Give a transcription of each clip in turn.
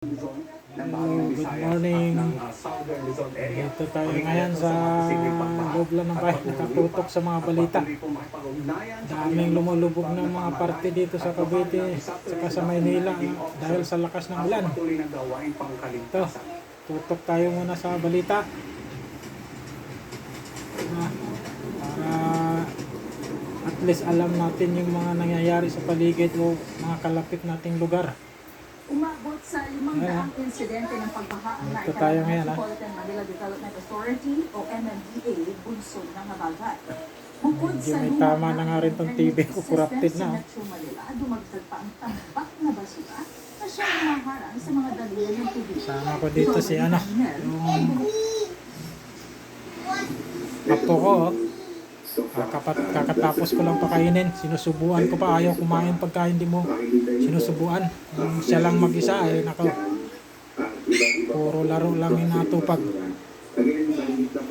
Hello, good morning. Dito tayo ngayon sa loob lang ng bahay, nakatutok sa mga balita. Daming lumulubog ng mga parte dito sa Cavite saka sa Maynila dahil sa lakas ng ulan. Ito, tutok tayo muna sa balita. Para at least alam natin yung mga nangyayari sa paligid o mga kalapit nating lugar. Umabot sa 500 insidente ng pagbaha na tayo ngayon, Metropolitan Manila Development Authority o MMDA bunsod ng Habagat. Bukod Medyo sa may tama na nga rin tong TV ko, corrupted na. Sa Metro Manila, dumagdag pa ang tambak na basura na siyang humaharang sa mga dalihan ng tubig. Sama ko dito si yung apo ko. Kakatapos ko lang pakainin, sinusubuan ko pa, ayaw kumain pagka hindi mo sinusubuan. Siya lang mag-isa ay nako, puro laro lang yung natupag.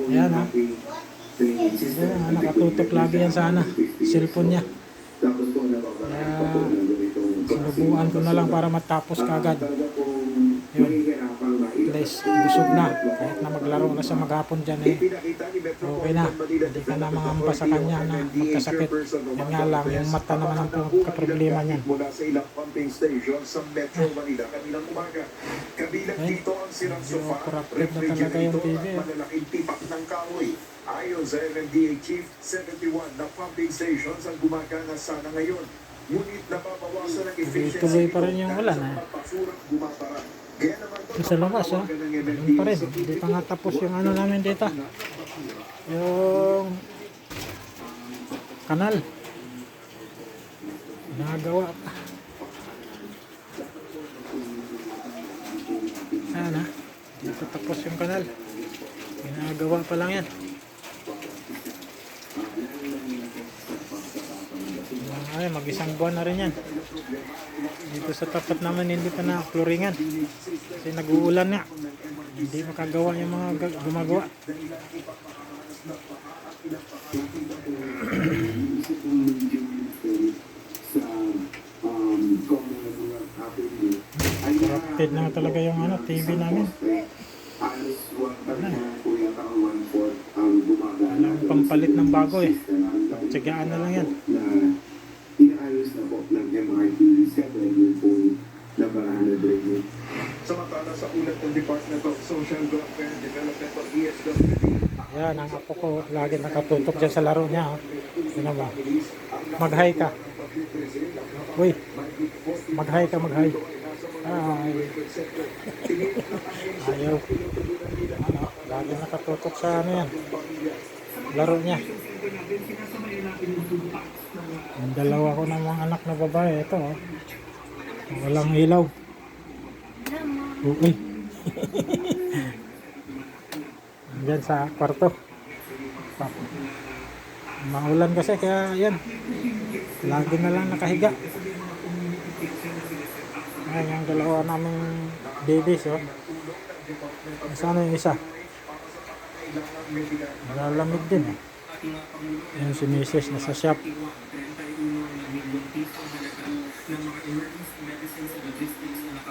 Ayan ha, nakatutok lagi yan sana cellphone niya, kaya sinubuan ko na lang para matapos kagad. Yun, please, busog na kahit na maglaro na sa maghapon dyan okay na, hindi ka na mangamba sa kanya na magkasakit. Yan nga lang, yung mata naman ang kaproblema niyan. Mula sa ilang pumping station sa Metro Manila kabilang umaga. Kabilang dito ang sirang sofa, refrigerator at malalaking tipak ng kahoy. Ayon sa MMDA Chief, 71 na pumping stations ang gumagana sana ngayon. Ngunit nababawasan ang efficiency. Tuloy pa rin yung ulan sa labas yun pa rin, hindi pa nga tapos yung ano namin dito, yung kanal nagawa pa. Ayan dito tapos yung kanal, ginagawa pa lang yan. Ay, mag-isang buwan na rin yan. Dito sa tapat naman hindi pa na floringan kasi nag-uulan nga, hindi makagawa yung mga gumagawa. Corrupted na talaga yung TV namin. Walang pampalit ng bago tsagaan na lang yan. Inaayos na po ng MRT 7 yung po na Barahana Drainage. Samantala sa ulat ng Department of Social Welfare and Development of DSWD. Yan, ang apo ko lagi nakatutok dyan sa laro niya. Ano ba? Mag-hi ka. Uy, mag-hi ka, mag-hi. Ay. Ayaw. Lagi nakatutok sa yan. Laro niya. Ang dalawa ko ng mga anak na babae, ito walang ilaw. Uy. Diyan sa kwarto. Maulan kasi kaya yan. Lagi na lang nakahiga. Ayan yung dalawa naming babies Saan yung isa? Lalamig din Yan si Mrs. nasa shop.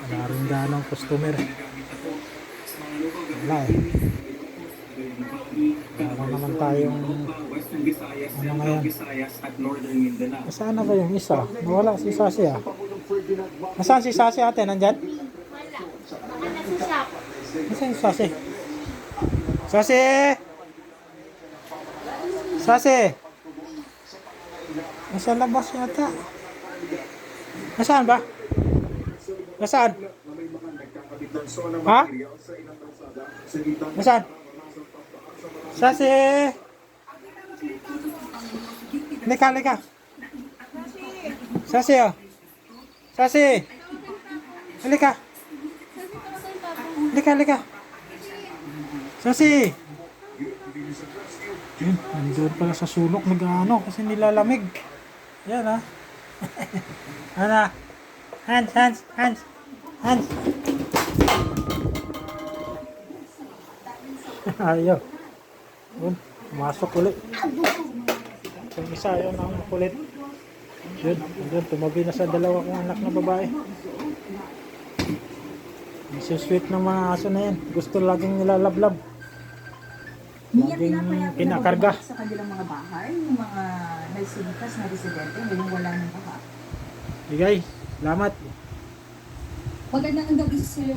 Wala rin ganong customer. Wala Para naman tayong ano ngayon. Saan na ba yung isa? Nawala si Sasi Nasaan si Sasi ate? Nandyan? Nasaan si Sasi? Sasi! Sasi! Nasa labas yata. Nasaan ba? Nasaan? Ha? Nasaan? Sasi! Lika, lika. Sasi Sasi! Halika. Lika, lika. Sasi! Nandun pala sa sulok nag-ano kasi nilalamig. Yan Ano? Hands. Ayaw. Masok ulit. Yung isa yun ang kulit. Yun, tumabi na sa dalawa kong anak na babae. Sweet ng mga aso na yan. Gusto laging nilalablab. Niya Laging pinapayagan na pinakarga. bumalik sa kanilang mga bahay, yung mga nagsilikas na residente, ngayong wala ng baha. Bigay. Salamat. Magandang gabi sa iyo.